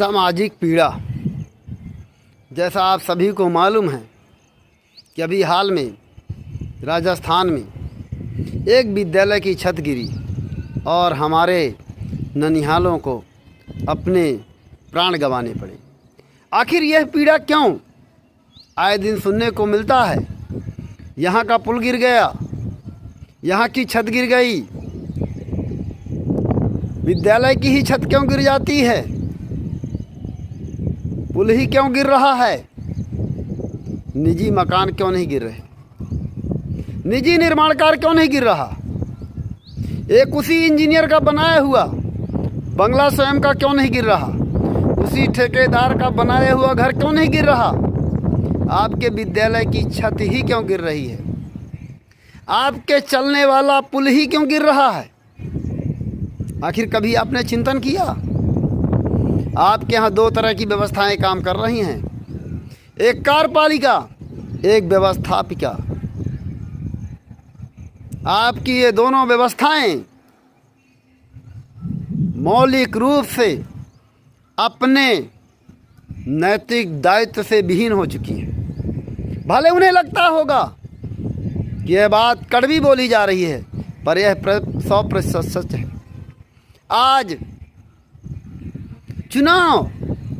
सामाजिक पीड़ा। जैसा आप सभी को मालूम है कि अभी हाल में राजस्थान में एक विद्यालय की छत गिरी और हमारे ननिहालों को अपने प्राण गंवाने पड़े। आखिर यह पीड़ा क्यों? आए दिन सुनने को मिलता है, यहाँ का पुल गिर गया, यहाँ की छत गिर गई। विद्यालय की ही छत क्यों गिर जाती है? पुल ही क्यों गिर रहा है? निजी मकान क्यों नहीं गिर रहे? निजी निर्माण कार्य क्यों नहीं गिर रहा? एक उसी इंजीनियर का बनाया हुआ बंगला स्वयं का क्यों नहीं गिर रहा? उसी ठेकेदार का बनाया हुआ घर क्यों नहीं गिर रहा? आपके विद्यालय की छत ही क्यों गिर रही है? आपके चलने वाला पुल ही क्यों गिर रहा है? आखिर कभी आपने चिंतन किया? आपके यहाँ दो तरह की व्यवस्थाएं काम कर रही हैं, एक कार्यपालिका, एक व्यवस्थापिका। आपकी ये दोनों व्यवस्थाएं मौलिक रूप से अपने नैतिक दायित्व से विहीन हो चुकी हैं। भले उन्हें लगता होगा कि यह बात कड़वी बोली जा रही है, पर यह 100% सच है। आज चुनाव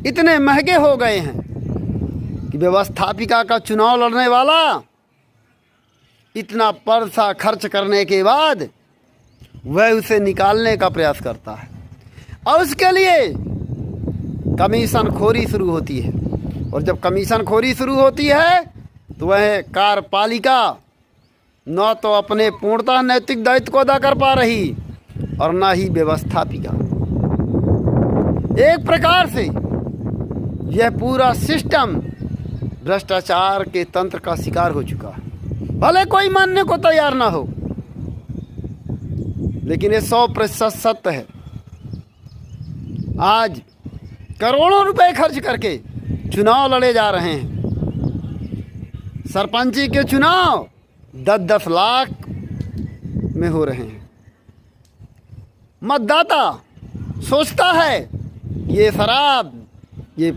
इतने महंगे हो गए हैं कि व्यवस्थापिका का चुनाव लड़ने वाला इतना पैसा खर्च करने के बाद वह उसे निकालने का प्रयास करता है और उसके लिए कमीशन खोरी शुरू होती है। और जब कमीशन खोरी शुरू होती है तो वह कार्यपालिका न तो अपने पूर्णतः नैतिक दायित्व को अदा कर पा रही और न ही व्यवस्थापिका। एक प्रकार से यह पूरा सिस्टम भ्रष्टाचार के तंत्र का शिकार हो चुका है। भले कोई मानने को तैयार ना हो, लेकिन ये 100% सत्य है। आज करोड़ों रुपए खर्च करके चुनाव लड़े जा रहे हैं। सरपंची के चुनाव 10-10 लाख में हो रहे हैं। मतदाता सोचता है ये शराब, ये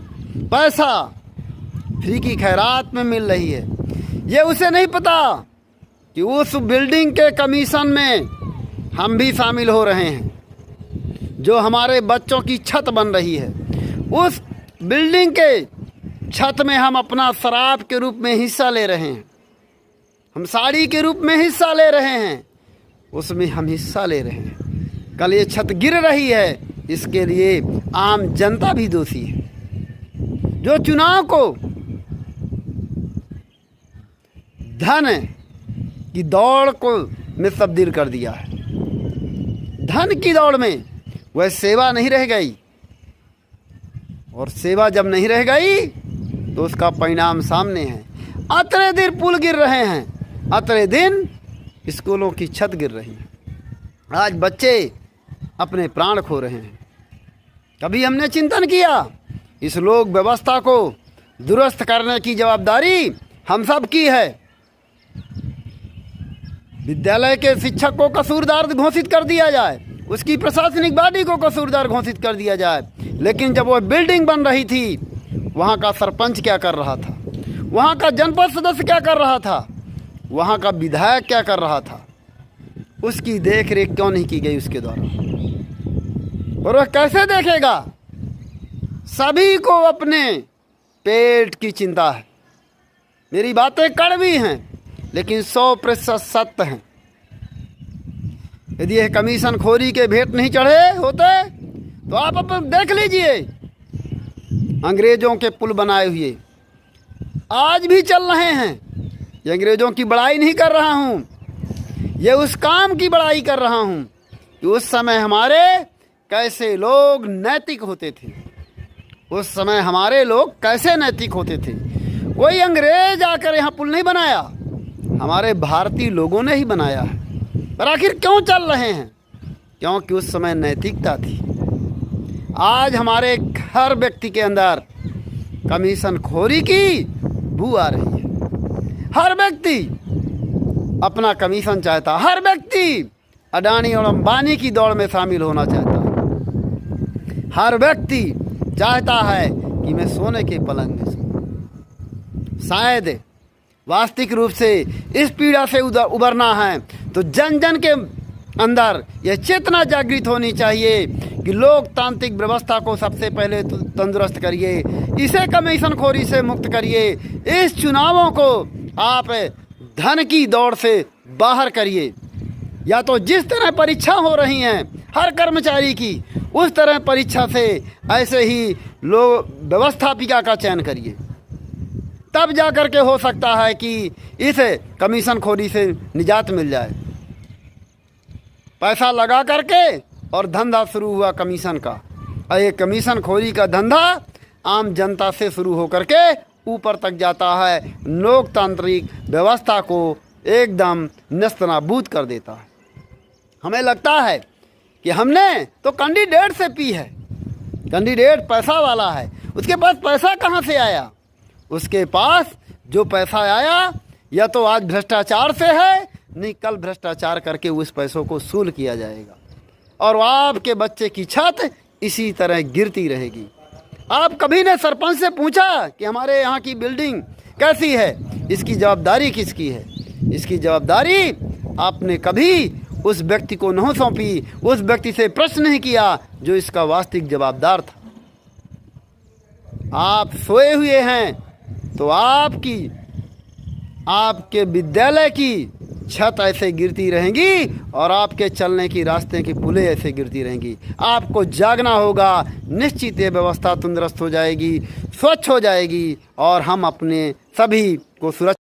पैसा फ्री की खैरात में मिल रही है। ये उसे नहीं पता कि उस बिल्डिंग के कमीशन में हम भी शामिल हो रहे हैं। जो हमारे बच्चों की छत बन रही है, उस बिल्डिंग के छत में हम अपना शराब के रूप में हिस्सा ले रहे हैं, हम साड़ी के रूप में हिस्सा ले रहे हैं, उसमें हम हिस्सा ले रहे हैं। कल ये छत गिर रही है, इसके लिए आम जनता भी दोषी है, जो चुनाव को धन की दौड़ को में तब्दील कर दिया है। धन की दौड़ में वह सेवा नहीं रह गई, और सेवा जब नहीं रह गई तो उसका परिणाम सामने है। अतरे दिन पुल गिर रहे हैं, अतरे दिन स्कूलों की छत गिर रही है। आज बच्चे अपने प्राण खो रहे हैं। कभी हमने चिंतन किया इस लोक व्यवस्था को दुरुस्त करने की जवाबदारी हम सब की है। विद्यालय के शिक्षक को कसूरदार घोषित कर दिया जाए, उसकी प्रशासनिक बॉडी को कसूरदार घोषित कर दिया जाए, लेकिन जब वह बिल्डिंग बन रही थी, वहाँ का सरपंच क्या कर रहा था, वहाँ का जनपद सदस्य क्या कर रहा था, वहाँ का विधायक क्या कर रहा था, उसकी देख रेख क्यों नहीं की गई उसके द्वारा? और वह कैसे देखेगा? सभी को अपने पेट की चिंता है। मेरी बातें कड़वी हैं, लेकिन 100% सत्य हैं। यदि यह कमीशन खोरी के भेंट नहीं चढ़े होते तो आप अपन देख लीजिए, अंग्रेजों के पुल बनाए हुए आज भी चल रहे हैं। ये अंग्रेजों की बड़ाई नहीं कर रहा हूँ, ये उस काम की बड़ाई कर रहा हूँ कि उस समय हमारे कैसे लोग नैतिक होते थे। उस समय हमारे लोग कैसे नैतिक होते थे। कोई अंग्रेज आकर यहाँ पुल नहीं बनाया, हमारे भारतीय लोगों ने ही बनाया है। पर आखिर क्यों चल रहे हैं? क्योंकि उस समय नैतिकता थी। आज हमारे हर व्यक्ति के अंदर कमीशन खोरी की बू आ रही है। हर व्यक्ति अपना कमीशन चाहता, हर व्यक्ति अडानी और अंबानी की दौड़ में शामिल होना चाहता, हर व्यक्ति चाहता है कि मैं सोने के पलंग में सोऊं। शायद वास्तविक रूप से इस पीड़ा से उबरना है तो जन जन के अंदर यह चेतना जागृत होनी चाहिए कि लोकतांत्रिक व्यवस्था को सबसे पहले तंदुरुस्त करिए, इसे कमीशन खोरी से मुक्त करिए, इस चुनावों को आप धन की दौड़ से बाहर करिए। या तो जिस तरह परीक्षा हो रही हैं हर कर्मचारी की, उस तरह परीक्षा से ऐसे ही लोग व्यवस्थापिका का चयन करिए, तब जा कर के हो सकता है कि इस कमीशन खोरी से निजात मिल जाए। पैसा लगा करके और धंधा शुरू हुआ कमीशन का, और ये कमीशन खोरी का धंधा आम जनता से शुरू हो करके ऊपर तक जाता है, लोकतांत्रिक व्यवस्था को एकदम नस्तनाबूद कर देता है। हमें लगता है कि हमने तो कैंडिडेट से पी है, कैंडिडेट पैसा वाला है, उसके पास पैसा कहाँ से आया? उसके पास जो पैसा आया या तो आज भ्रष्टाचार से है, नहीं कल भ्रष्टाचार करके उस पैसों को सूल किया जाएगा और आपके बच्चे की छत इसी तरह गिरती रहेगी। आप कभी ने सरपंच से पूछा कि हमारे यहाँ की बिल्डिंग कैसी है, इसकी जवाबदारी किसकी है? इसकी जवाबदारी आपने कभी उस व्यक्ति को नहीं सौंपी, उस व्यक्ति से प्रश्न नहीं किया जो इसका वास्तविक जवाबदार था। आप सोए हुए हैं तो आपके विद्यालय की छत ऐसे गिरती रहेंगी और आपके चलने की रास्ते की पुलें ऐसे गिरती रहेंगी। आपको जागना होगा, निश्चित ये व्यवस्था तंदुरुस्त हो जाएगी, स्वच्छ हो जाएगी और हम अपने सभी को सुरक्षित